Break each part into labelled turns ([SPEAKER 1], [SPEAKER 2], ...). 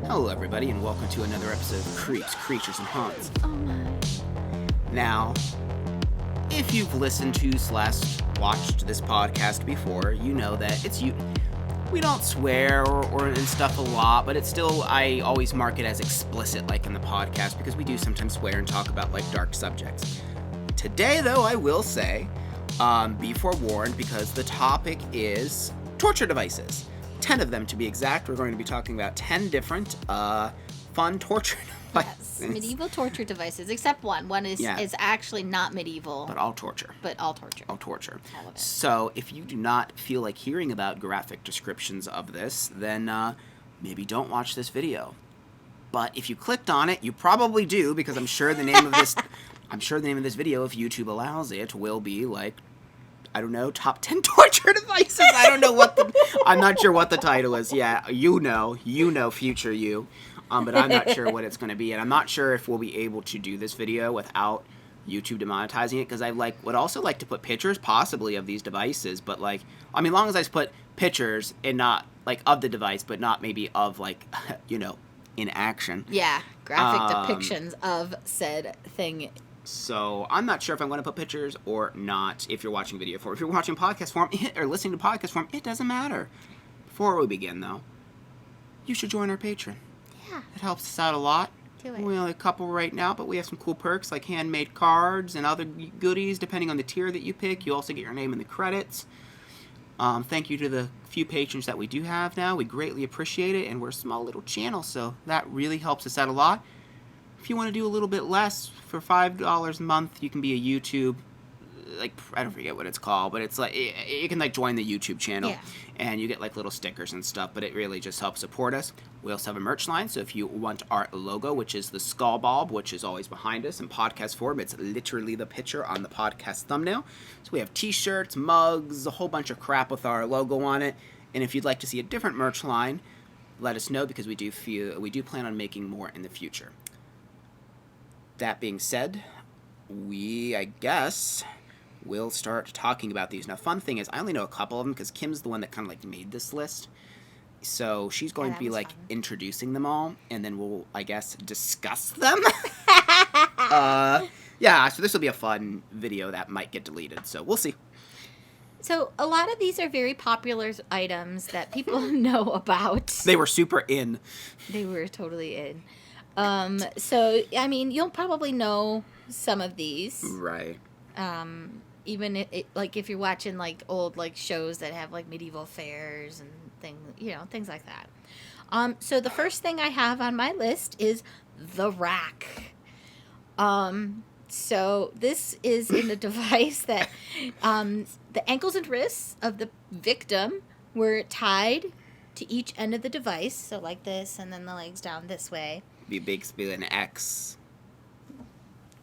[SPEAKER 1] Hello, everybody, and welcome to another episode of Creeps, Creatures, and Haunts.
[SPEAKER 2] Oh my.
[SPEAKER 1] Now, if you've listened to / watched this podcast before, you know that we don't swear or and stuff a lot, but it's still, I always mark it as explicit, like in the podcast, because we do sometimes swear and talk about, like, dark subjects. Today, though, I will say, be forewarned, because the topic is torture devices. 10 of them, to be exact. We're going to be talking about 10 different fun torture devices.
[SPEAKER 2] Yes, medieval torture devices, except one. One is actually not medieval.
[SPEAKER 1] But all torture.
[SPEAKER 2] All torture.
[SPEAKER 1] All torture.
[SPEAKER 2] All of it.
[SPEAKER 1] So if you do not feel like hearing about graphic descriptions of this, then maybe don't watch this video. But if you clicked on it, you probably do, because I'm sure the name of this video, if YouTube allows it, will be like, I don't know, top 10 torture devices. I don't know I'm not sure what the title is. Yeah, you know, future you. But I'm not sure what it's going to be. And I'm not sure if we'll be able to do this video without YouTube demonetizing it. Because I would also like to put pictures, possibly, of these devices. But, as long as I just put pictures and not, of the device, but not maybe of, in action.
[SPEAKER 2] Yeah, graphic depictions of said thing.
[SPEAKER 1] So, I'm not sure if I'm going to put pictures or not if you're watching video form. If you're watching podcast form or listening to podcast form, it doesn't matter. Before we begin, though, you should join our Patreon.
[SPEAKER 2] Yeah.
[SPEAKER 1] It helps us out a lot.
[SPEAKER 2] Do it.
[SPEAKER 1] We only have a couple right now, but we have some cool perks like handmade cards and other goodies depending on the tier that you pick. You also get your name in the credits. Thank you to the few patrons that we do have now. We greatly appreciate it, and we're a small little channel, so that really helps us out a lot. If you want to do a little bit less, for $5 a month, you can be a YouTube, I don't forget what it's called, but it's you can join the YouTube channel, and you get little stickers and stuff, but it really just helps support us. We also have a merch line, so if you want our logo, which is the skull bulb, which is always behind us in podcast form, it's literally the picture on the podcast thumbnail. So we have t-shirts, mugs, a whole bunch of crap with our logo on it, and if you'd like to see a different merch line, let us know, because we do plan on making more in the future. That being said, I guess we'll start talking about these. Now, fun thing is, I only know a couple of them because Kim's the one that kind of made this list. So she's going to be fun. Introducing them all, and then we'll, I guess, discuss them. So this will be a fun video that might get deleted. So we'll see.
[SPEAKER 2] So a lot of these are very popular items that people know about.
[SPEAKER 1] They were super in.
[SPEAKER 2] They were totally in. So, you'll probably know some of these.
[SPEAKER 1] Right.
[SPEAKER 2] Even if you're watching, old, shows that have, medieval fairs and things like that. So the first thing I have on my list is the rack. So this is in a device that, the ankles and wrists of the victim were tied to each end of the device. So like this, and then the legs down this way.
[SPEAKER 1] Be an X,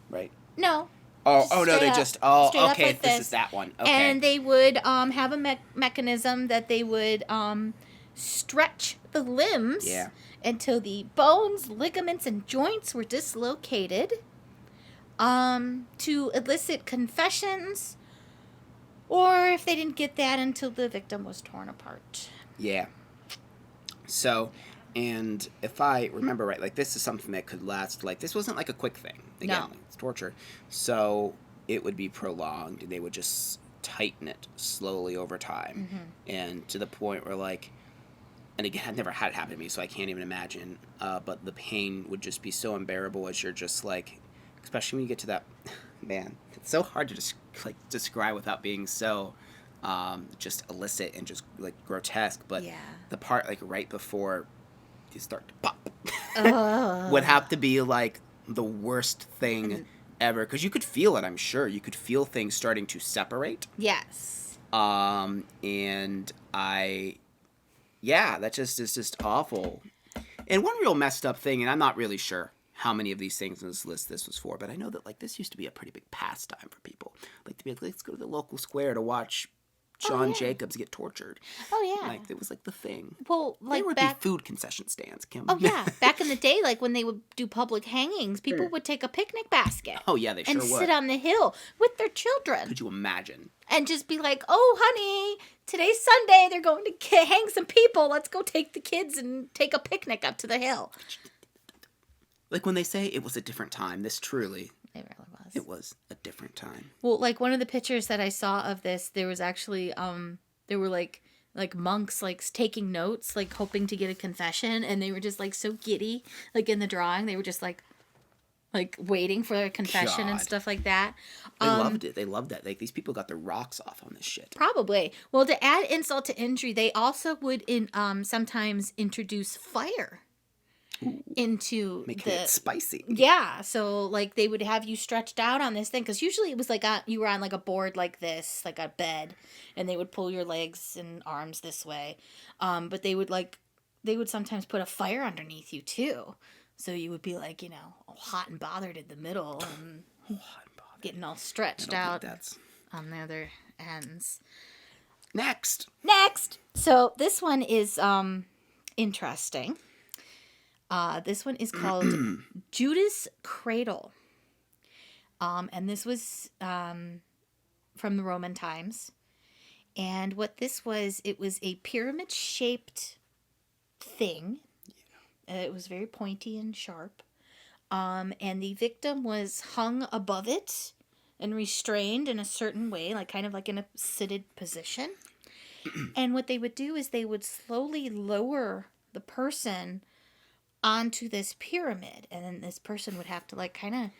[SPEAKER 1] right?
[SPEAKER 2] No.
[SPEAKER 1] Oh no, they just. Oh, okay.
[SPEAKER 2] This
[SPEAKER 1] is that one. Okay.
[SPEAKER 2] And they would have a mechanism that they would stretch the limbs until the bones, ligaments, and joints were dislocated to elicit confessions, or if they didn't get that, until the victim was torn apart.
[SPEAKER 1] Yeah. So. And if I remember right, this is something that could last, this wasn't a quick thing. Again,
[SPEAKER 2] no.
[SPEAKER 1] It's torture. So it would be prolonged, and they would just tighten it slowly over time. Mm-hmm. And to the point where, and again, I've never had it happen to me, so I can't even imagine, but the pain would just be so unbearable as you're just, especially when you get to that, man, it's so hard to just, describe without being so, just illicit and just, grotesque, but the part, right before you start to pop would have to be the worst thing ever, because you could feel it. I'm sure you could feel things starting to separate.
[SPEAKER 2] Yes.
[SPEAKER 1] And that just is just awful. And one real messed up thing, and I'm not really sure how many of these things in this list this was for, but I know that this used to be a pretty big pastime for people. To be let's go to the local square to watch John
[SPEAKER 2] yeah.
[SPEAKER 1] Jacobs get tortured.
[SPEAKER 2] Oh yeah.
[SPEAKER 1] Like, it was like the thing.
[SPEAKER 2] Well,
[SPEAKER 1] There
[SPEAKER 2] like
[SPEAKER 1] would
[SPEAKER 2] back.
[SPEAKER 1] be food concession stands, Kim.
[SPEAKER 2] Oh yeah, back in the day, like when they would do public hangings, people would take a picnic basket.
[SPEAKER 1] Oh, yeah, they sure
[SPEAKER 2] and
[SPEAKER 1] would.
[SPEAKER 2] sit on the hill with their children.
[SPEAKER 1] Could you imagine?
[SPEAKER 2] And just be like, "Oh, honey, today's Sunday. They're going to hang some people. Let's go take the kids and take a picnic up to the hill."
[SPEAKER 1] Like when they say it was a different time, this truly,
[SPEAKER 2] It really was.
[SPEAKER 1] it was a different time.
[SPEAKER 2] Well, like one of the pictures that I saw of this, there was actually there were like monks like taking notes, like hoping to get a confession, and they were just like so giddy, like in the drawing, they were just like waiting for a confession and
[SPEAKER 1] God.
[SPEAKER 2] stuff like that.
[SPEAKER 1] They loved it. They loved that. Like, these people got their rocks off on this shit.
[SPEAKER 2] Probably. Well, to add insult to injury, they also would sometimes introduce fire into
[SPEAKER 1] Making it spicy.
[SPEAKER 2] Yeah, so like they would have you stretched out on this thing, because usually it was like you were on like a board like this, like a bed, and they would pull your legs and arms this way, but they would sometimes put a fire underneath you too, so you would be like, all hot and bothered in the middle and getting all stretched out on the other ends.
[SPEAKER 1] Next.
[SPEAKER 2] So this one is interesting. This one is called Judas cradle. And this was from the Roman times. And what this was, it was a pyramid-shaped thing. Yeah. It was very pointy and sharp. And the victim was hung above it and restrained in a certain way, like kind of like in a seated position. And what they would do is they would slowly lower the person onto this pyramid, and then this person would have to like kind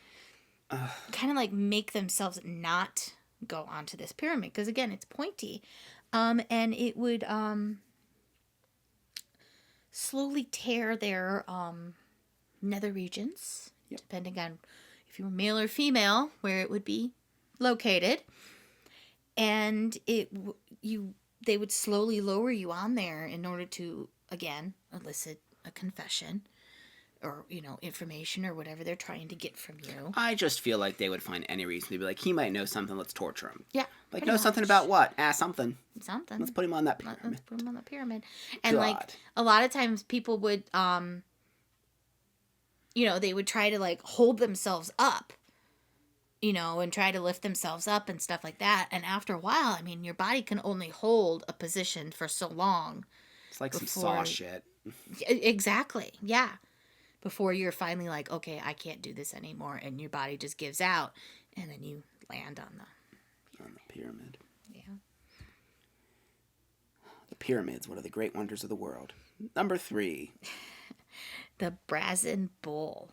[SPEAKER 2] of like make themselves not go onto this pyramid, because again, it's pointy, and it would slowly tear their nether regions, depending on if you were male or female, where it would be located, and they would slowly lower you on there in order to, again, elicit a confession or, information or whatever they're trying to get from you.
[SPEAKER 1] I just feel like they would find any reason to be like, he might know something, let's torture him.
[SPEAKER 2] Yeah.
[SPEAKER 1] Like, know something about what? Something.
[SPEAKER 2] Something.
[SPEAKER 1] Let's put him on that pyramid.
[SPEAKER 2] Let's put him on the pyramid. And,
[SPEAKER 1] God.
[SPEAKER 2] like, a lot of times people would, they would try to, like, hold themselves up, and try to lift themselves up and stuff like that. And after a while, I mean, your body can only hold a position for so long.
[SPEAKER 1] It's like some saw shit.
[SPEAKER 2] Exactly. Yeah. Before you're finally like, okay, I can't do this anymore, and your body just gives out, and then you land on the
[SPEAKER 1] pyramid.
[SPEAKER 2] Yeah.
[SPEAKER 1] The pyramids, one of the great wonders of the world. Number 3.
[SPEAKER 2] The Brazen bull.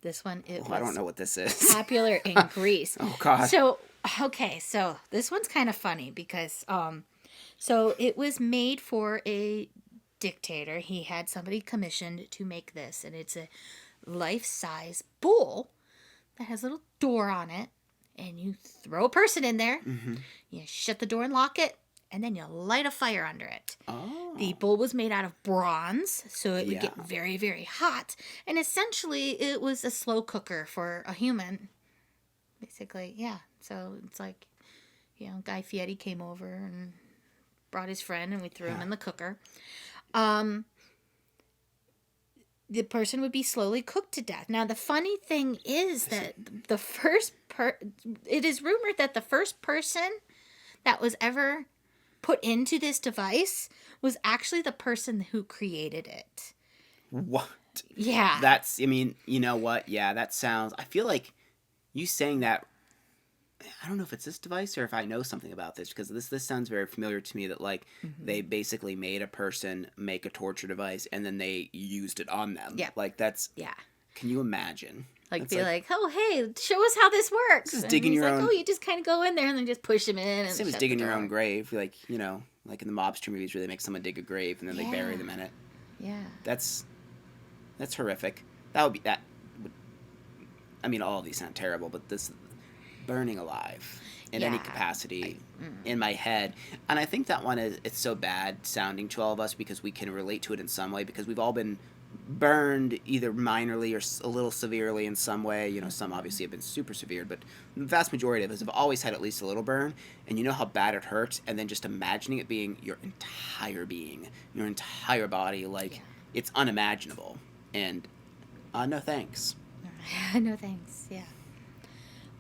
[SPEAKER 2] This one was
[SPEAKER 1] I don't know what this is.
[SPEAKER 2] Popular in Greece.
[SPEAKER 1] Oh God.
[SPEAKER 2] So this one's kind of funny because so it was made for a dictator. He had somebody commissioned to make this, and it's a life-size bull that has a little door on it, and you throw a person in there, you shut the door and lock it, and then you light a fire under it.
[SPEAKER 1] Oh.
[SPEAKER 2] The bull was made out of bronze, so it would get very, very hot, and essentially it was a slow cooker for a human, basically. Yeah, so it's like, Guy Fieri came over and brought his friend, and we threw him in the cooker. The person would be slowly cooked to death. Now, the funny thing is that it is rumored that the first person that was ever put into this device was actually the person who created it.
[SPEAKER 1] What?
[SPEAKER 2] Yeah.
[SPEAKER 1] You know what? Yeah, that sounds, I feel like you saying that, I don't know if it's this device or if I know something about this, because this sounds very familiar to me, that like they basically made a person make a torture device and then they used it on them.
[SPEAKER 2] Yeah.
[SPEAKER 1] Like that's,
[SPEAKER 2] yeah.
[SPEAKER 1] Can you imagine?
[SPEAKER 2] Like, be like, oh, hey, show us how this works.
[SPEAKER 1] This is digging your own.
[SPEAKER 2] Oh, you just kind of go in there and then just push him in. And
[SPEAKER 1] same as digging your own grave. Like, like in the mobster movies where they make someone dig a grave and then they bury them in it.
[SPEAKER 2] Yeah.
[SPEAKER 1] That's horrific. I mean, all of these sound terrible, but this burning alive in any capacity in my head. And I think that one it's so bad sounding to all of us because we can relate to it in some way, because we've all been burned either minorly or a little severely in some way. You know, some obviously have been super severe, but the vast majority of us have always had at least a little burn, and you know how bad it hurts, and then just imagining it being your entire being, your entire body, like, it's unimaginable. And, no thanks.
[SPEAKER 2] No thanks, yeah.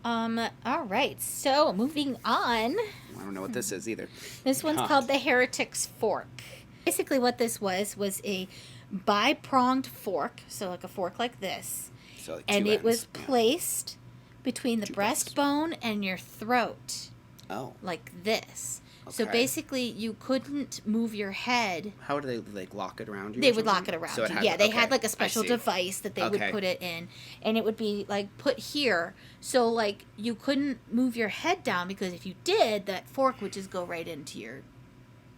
[SPEAKER 2] All right, so moving on.
[SPEAKER 1] I don't know what this is either.
[SPEAKER 2] This one's called the Heretic's Fork. Basically what this was a bi-pronged fork, so like a fork like this.
[SPEAKER 1] So like
[SPEAKER 2] and
[SPEAKER 1] two
[SPEAKER 2] it was
[SPEAKER 1] ends,
[SPEAKER 2] placed between the
[SPEAKER 1] Two
[SPEAKER 2] breastbone and your throat.
[SPEAKER 1] Oh.
[SPEAKER 2] Like this. So
[SPEAKER 1] Okay.
[SPEAKER 2] basically you couldn't move your head.
[SPEAKER 1] How do they, like, lock it around you?
[SPEAKER 2] They
[SPEAKER 1] or
[SPEAKER 2] would
[SPEAKER 1] something?
[SPEAKER 2] lock it around
[SPEAKER 1] So it
[SPEAKER 2] you.
[SPEAKER 1] had-
[SPEAKER 2] Yeah, they
[SPEAKER 1] okay,
[SPEAKER 2] had like a
[SPEAKER 1] I
[SPEAKER 2] special
[SPEAKER 1] see.
[SPEAKER 2] device that they would
[SPEAKER 1] Okay.
[SPEAKER 2] put it in, and it would be like put here. So like you couldn't move your head down, because if you did, that fork would just go right into your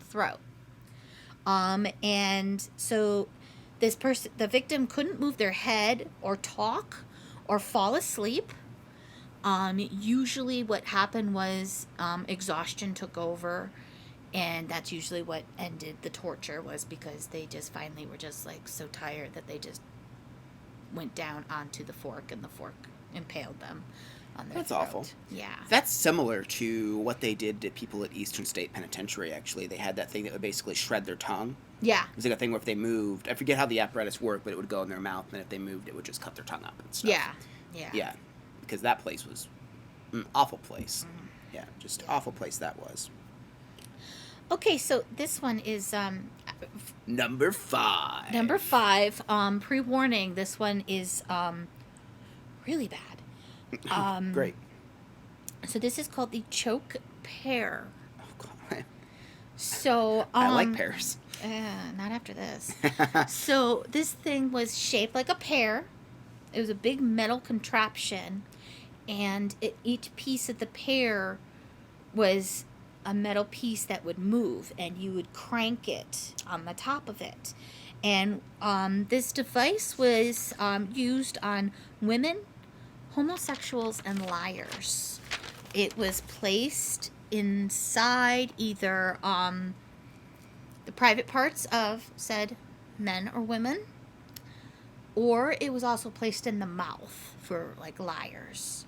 [SPEAKER 2] throat. And so this person, the victim, couldn't move their head or talk or fall asleep. Usually what happened was exhaustion took over, and that's usually what ended the torture, was because they just finally were just like so tired that they just went down onto the fork, and the fork impaled them on their
[SPEAKER 1] That's
[SPEAKER 2] throat.
[SPEAKER 1] awful.
[SPEAKER 2] Yeah.
[SPEAKER 1] That's similar to what they did to people at Eastern State Penitentiary, actually. They had that thing that would basically shred their tongue.
[SPEAKER 2] Yeah.
[SPEAKER 1] It was like a thing where if they moved, I forget how the apparatus worked, but it would go in their mouth, and if they moved, it would just cut their tongue up and stuff.
[SPEAKER 2] Yeah. Yeah.
[SPEAKER 1] Yeah, because that place was an awful place. Yeah, just awful place that was.
[SPEAKER 2] Okay, so this one is
[SPEAKER 1] Number 5.
[SPEAKER 2] number 5. Pre-warning, this one is really bad.
[SPEAKER 1] Great.
[SPEAKER 2] So this is called the choke pear.
[SPEAKER 1] Oh, God.
[SPEAKER 2] So
[SPEAKER 1] I like pears.
[SPEAKER 2] not after this. So this thing was shaped like a pear. It was a big metal contraption, and each piece of the pear was a metal piece that would move, and you would crank it on the top of it. And this device was used on women, homosexuals, and liars. It was placed inside either the private parts of said men or women, or it was also placed in the mouth for like liars.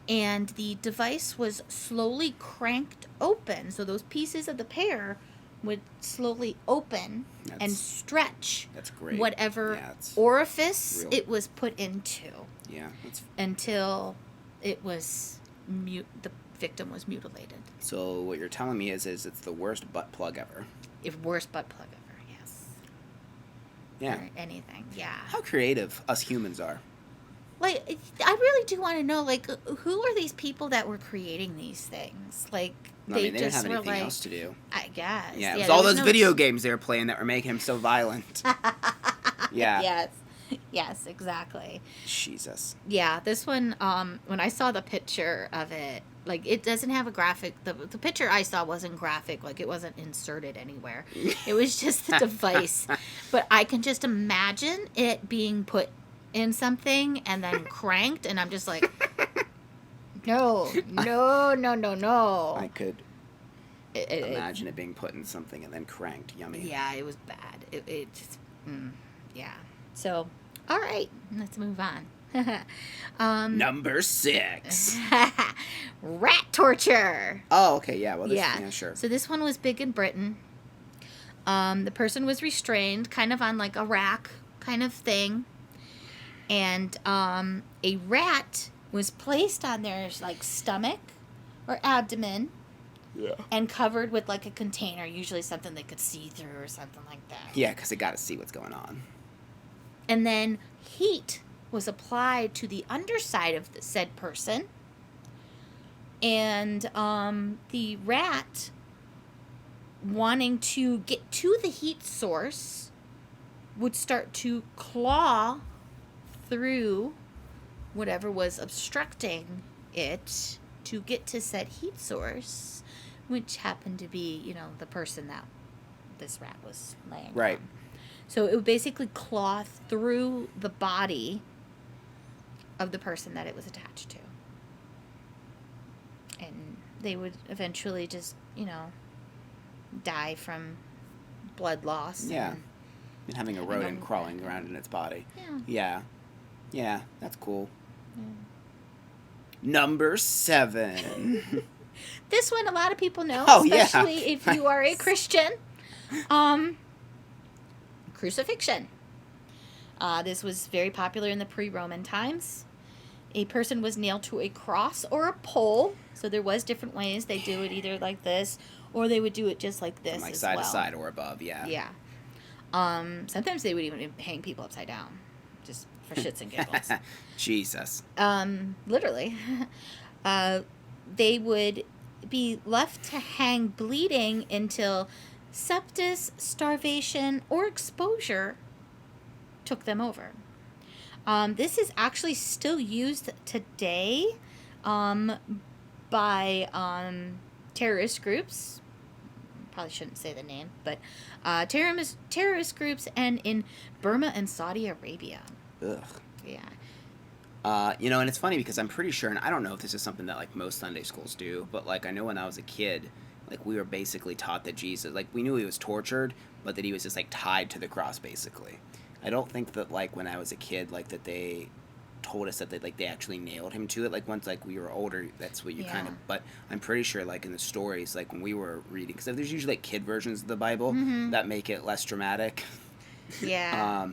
[SPEAKER 2] And the device was slowly cranked open, so those pieces of the pear would slowly open and stretch
[SPEAKER 1] That's great.
[SPEAKER 2] whatever
[SPEAKER 1] Yeah, it's
[SPEAKER 2] orifice
[SPEAKER 1] real.
[SPEAKER 2] it was put into,
[SPEAKER 1] Yeah, that's...
[SPEAKER 2] until it was the victim was mutilated.
[SPEAKER 1] So what you're telling me is it's the worst butt plug ever.
[SPEAKER 2] If worst butt plug ever, yes.
[SPEAKER 1] Yeah.
[SPEAKER 2] Or anything, yeah.
[SPEAKER 1] How creative us humans are.
[SPEAKER 2] Like, I really do want to know, like, who are these people that were creating these things? Like,
[SPEAKER 1] I mean, they didn't
[SPEAKER 2] just
[SPEAKER 1] have
[SPEAKER 2] were
[SPEAKER 1] anything
[SPEAKER 2] like,
[SPEAKER 1] else to do.
[SPEAKER 2] I guess.
[SPEAKER 1] Yeah, it was
[SPEAKER 2] there
[SPEAKER 1] all those
[SPEAKER 2] no
[SPEAKER 1] video games they were playing that were making him so violent. Yeah.
[SPEAKER 2] Yes. Yes, exactly.
[SPEAKER 1] Jesus.
[SPEAKER 2] Yeah, this one, when I saw the picture of it, like, it doesn't have a graphic. The picture I saw wasn't graphic. Like, it wasn't inserted anywhere. It was just the device. But I can just imagine it being put in something and then cranked, and I'm just like, no.
[SPEAKER 1] I could imagine it being put in something and then cranked. Yummy.
[SPEAKER 2] Yeah, it was bad. It just, yeah. So, all right, let's move on.
[SPEAKER 1] Number 6.
[SPEAKER 2] Rat torture.
[SPEAKER 1] Oh, okay, yeah. Well, this,
[SPEAKER 2] Yeah.
[SPEAKER 1] yeah, sure.
[SPEAKER 2] So this one was big in Britain. The person was restrained, kind of on like a rack kind of thing, and a rat was placed on their like stomach or abdomen.
[SPEAKER 1] Yeah.
[SPEAKER 2] And covered with like a container, usually something they could see through or something like that.
[SPEAKER 1] Yeah, because they got to see what's going on.
[SPEAKER 2] And then heat was applied to the underside of the said person. And the rat, wanting to get to the heat source, would start to claw through whatever was obstructing it to get to said heat source, which happened to be, you know, the person that this rat was laying
[SPEAKER 1] Right.
[SPEAKER 2] on. So it would basically claw through the body of the person that it was attached to. And they would eventually just, you know, die from blood loss.
[SPEAKER 1] Yeah.
[SPEAKER 2] And
[SPEAKER 1] And having a rodent crawling around in its body.
[SPEAKER 2] Yeah.
[SPEAKER 1] Yeah, that's cool. Number 7.
[SPEAKER 2] This one a lot of people know,
[SPEAKER 1] Oh,
[SPEAKER 2] especially
[SPEAKER 1] yeah.
[SPEAKER 2] if you are a Christian. Crucifixion. This was very popular in the pre-Roman times. A person was nailed to a cross or a pole. So there was different ways. They do it either like this, or they would do it just like this. From
[SPEAKER 1] like
[SPEAKER 2] as
[SPEAKER 1] side
[SPEAKER 2] well.
[SPEAKER 1] to side or above, yeah.
[SPEAKER 2] Yeah. Sometimes they would even hang people upside down, just for shits and giggles.
[SPEAKER 1] Jesus.
[SPEAKER 2] Literally. They would be left to hang bleeding until sepsis, starvation, or exposure took them over. This is actually still used today by terrorist groups. Probably shouldn't say the name, but terrorist groups and in Burma and Saudi Arabia.
[SPEAKER 1] Ugh.
[SPEAKER 2] Yeah.
[SPEAKER 1] And it's funny because I'm pretty sure, and I don't know if this is something that, like, most Sunday schools do, but, like, I know when I was a kid, like, we were basically taught that Jesus, like, we knew he was tortured, but that he was just, like, tied to the cross, basically. I don't think that, like, when I was a kid, like, that they told us that they actually nailed him to it. Like, once, like, we were older, that's what you kind of, but I'm pretty sure, like, in the stories, like, when we were reading, because there's usually, like, kid versions of the Bible that make it less dramatic.
[SPEAKER 2] Yeah.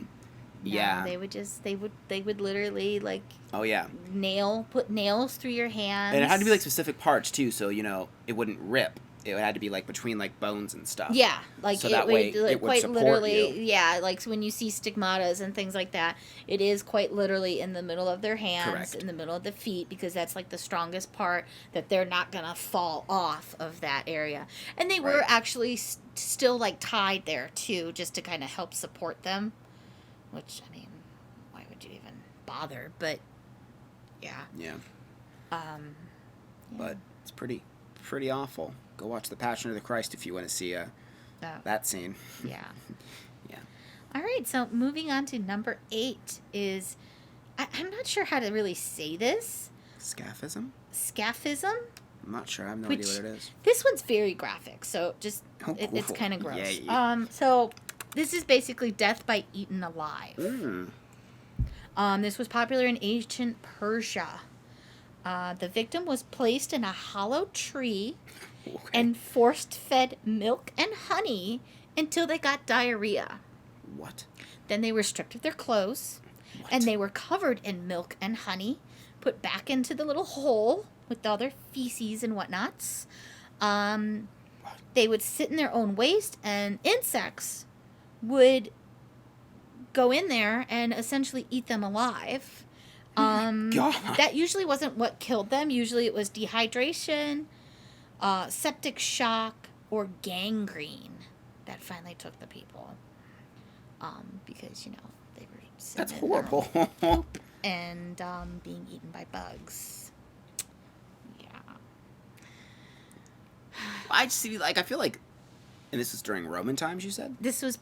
[SPEAKER 1] Yeah.
[SPEAKER 2] They would literally, like, put nails through your hands.
[SPEAKER 1] And it had to be, like, specific parts, too, so, it wouldn't rip. It had to be, like, between, like, bones and stuff.
[SPEAKER 2] Yeah, like,
[SPEAKER 1] so that way it would
[SPEAKER 2] quite
[SPEAKER 1] support
[SPEAKER 2] literally,
[SPEAKER 1] you.
[SPEAKER 2] yeah, like, when you see stigmatas and things like that, it is quite literally in the middle of their hands,
[SPEAKER 1] Correct.
[SPEAKER 2] in the middle of the feet, because that's, like, the strongest part that they're not gonna fall off of that area. And they were actually still, like, tied there, too, just to kind of help support them, which, I mean, why would you even bother? But, yeah.
[SPEAKER 1] Yeah. But it's pretty awful. Go watch The Passion of the Christ if you want to see that scene.
[SPEAKER 2] Yeah.
[SPEAKER 1] Yeah.
[SPEAKER 2] All right, so moving on to number 8 is, I'm not sure how to really say this.
[SPEAKER 1] Scaphism?
[SPEAKER 2] Scaphism?
[SPEAKER 1] I'm not sure. I have no idea what it is.
[SPEAKER 2] This one's very graphic, so just, it's kind of gross. So this is basically death by eaten alive. This was popular in ancient Persia. The victim was placed in a hollow tree and force-fed milk and honey until they got diarrhea.
[SPEAKER 1] What?
[SPEAKER 2] Then they were stripped of their clothes, and they were covered in milk and honey, put back into the little hole with all their feces and whatnots. They would sit in their own waste, and insects would go in there and essentially eat them alive.
[SPEAKER 1] God.
[SPEAKER 2] That usually wasn't what killed them. Usually it was dehydration, septic shock, or gangrene that finally took the people. Because, they were sitting
[SPEAKER 1] That's
[SPEAKER 2] in
[SPEAKER 1] horrible.
[SPEAKER 2] their own poop and being eaten by bugs. Yeah.
[SPEAKER 1] I just see, like, I feel like, and this is during Roman times, you said?
[SPEAKER 2] This was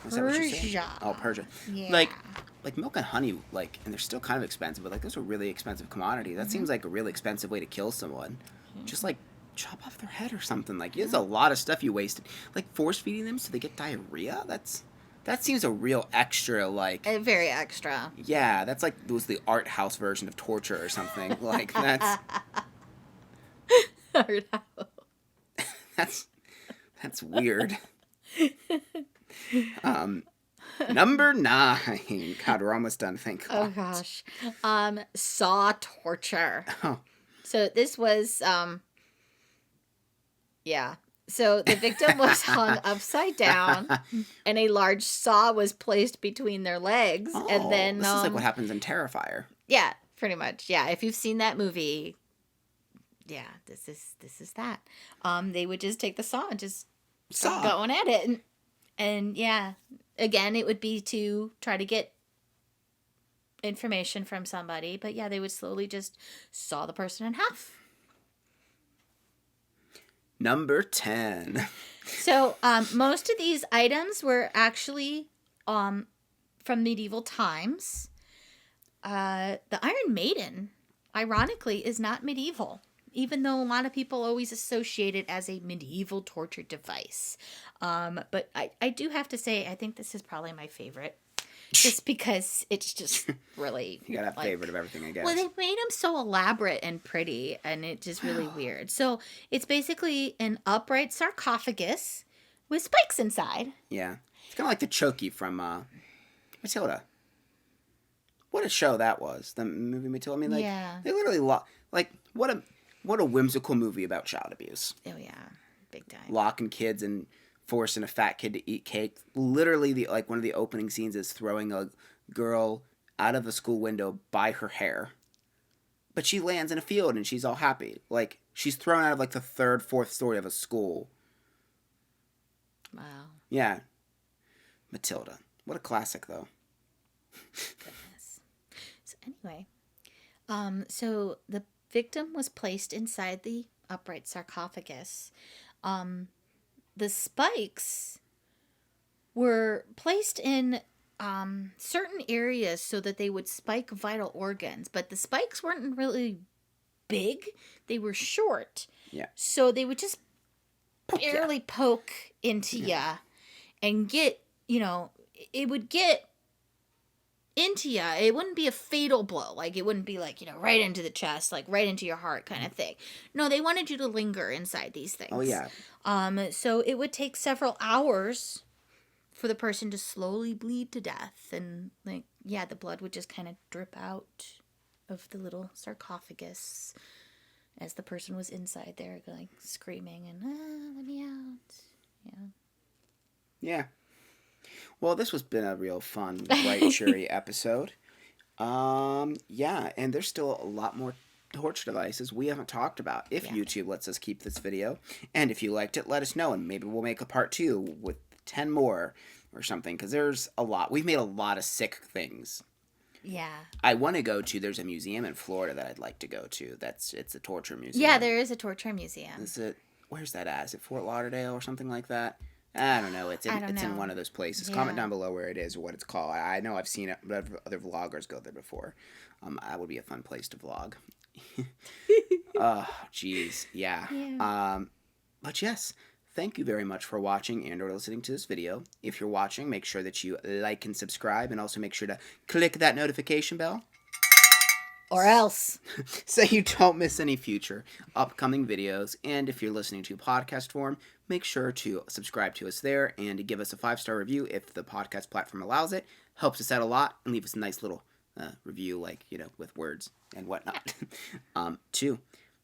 [SPEAKER 1] Is that what you said?
[SPEAKER 2] Persia.
[SPEAKER 1] Oh, Persia.
[SPEAKER 2] Yeah.
[SPEAKER 1] Like milk and honey, like, and they're still kind of expensive, but, like, those are really expensive commodity. That seems like a really expensive way to kill someone. Just, like, chop off their head or something. Like, there's a lot of stuff you wasted. Like, force feeding them so they get diarrhea? That seems a real extra, like...
[SPEAKER 2] Very extra.
[SPEAKER 1] Yeah, that's like, it was the art house version of torture or something. Like, that's... That's weird. Number 9. God, we're almost done, thank God.
[SPEAKER 2] Oh, gosh. Saw torture.
[SPEAKER 1] Oh.
[SPEAKER 2] So this was, So the victim was hung upside down, and a large saw was placed between their legs.
[SPEAKER 1] Oh,
[SPEAKER 2] and then
[SPEAKER 1] this is like what happens in Terrifier.
[SPEAKER 2] Yeah, pretty much. Yeah, if you've seen that movie, yeah, this is that. They would just take the saw and just start going at it, and yeah, again, it would be to try to get information from somebody, but yeah, they would slowly just saw the person in half.
[SPEAKER 1] Number 10.
[SPEAKER 2] So, most of these items were actually from medieval times. The Iron Maiden, ironically, is not medieval. even though a lot of people always associate it as a medieval torture device. But I do have to say, I think this is probably my favorite. Just because it's just really...
[SPEAKER 1] You got a favorite of everything, I guess.
[SPEAKER 2] Well, they made them so elaborate and pretty, and it's just really weird. So it's basically an upright sarcophagus with spikes inside.
[SPEAKER 1] Yeah. It's kind of like the Choky from Matilda. What a show that was. The movie Matilda. I mean, like,
[SPEAKER 2] Yeah.
[SPEAKER 1] they literally... what a whimsical movie about child abuse.
[SPEAKER 2] Oh, yeah. Big time.
[SPEAKER 1] Locking kids and forcing a fat kid to eat cake. Literally, one of the opening scenes is throwing a girl out of a school window by her hair. But she lands in a field and she's all happy. Like, she's thrown out of, like, the third, fourth story of a school.
[SPEAKER 2] Wow.
[SPEAKER 1] Yeah. Matilda. What a classic, though.
[SPEAKER 2] Goodness. So anyway, so the victim was placed inside the upright sarcophagus. The spikes were placed in certain areas so that they would spike vital organs, but the spikes weren't really big. They were short.
[SPEAKER 1] Yeah.
[SPEAKER 2] So they would just barely
[SPEAKER 1] ya.
[SPEAKER 2] poke into ya and get, it would get into ya. It wouldn't be a fatal blow. Like, it wouldn't be like, right into the chest, like right into your heart kind of thing. No, they wanted you to linger inside these things.
[SPEAKER 1] Oh, yeah.
[SPEAKER 2] So it would take several hours for the person to slowly bleed to death. And, the blood would just kind of drip out of the little sarcophagus as the person was inside there, like, screaming and, let me out. Yeah.
[SPEAKER 1] Yeah. Well, this has been a real fun, bright, cheery episode. And there's still a lot more torture devices we haven't talked about. If YouTube lets us keep this video, and if you liked it, let us know, and maybe we'll make a part 2 with 10 more or something, because there's a lot. We've made a lot of sick things.
[SPEAKER 2] Yeah.
[SPEAKER 1] I want to go to, there's a museum in Florida that I'd like to go to. It's a torture museum.
[SPEAKER 2] Yeah, there is a torture museum.
[SPEAKER 1] Where's that at? Is it Fort Lauderdale or something like that? I don't know. It's in one of those places. Yeah. Comment down below where it is or what it's called. I know I've seen it, but other vloggers go there before. That would be a fun place to vlog. Oh, jeez. Yeah. But yes, thank you very much for watching and or listening to this video. If you're watching, make sure that you like and subscribe, and also make sure to click that notification bell.
[SPEAKER 2] Or else.
[SPEAKER 1] So you don't miss any future upcoming videos. And if you're listening to podcast form, make sure to subscribe to us there and to give us a 5-star review if the podcast platform allows it. Helps us out a lot, and leave us a nice little review, with words and whatnot, too.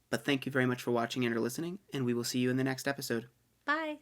[SPEAKER 1] But thank you very much for watching and or listening, and we will see you in the next episode.
[SPEAKER 2] Bye.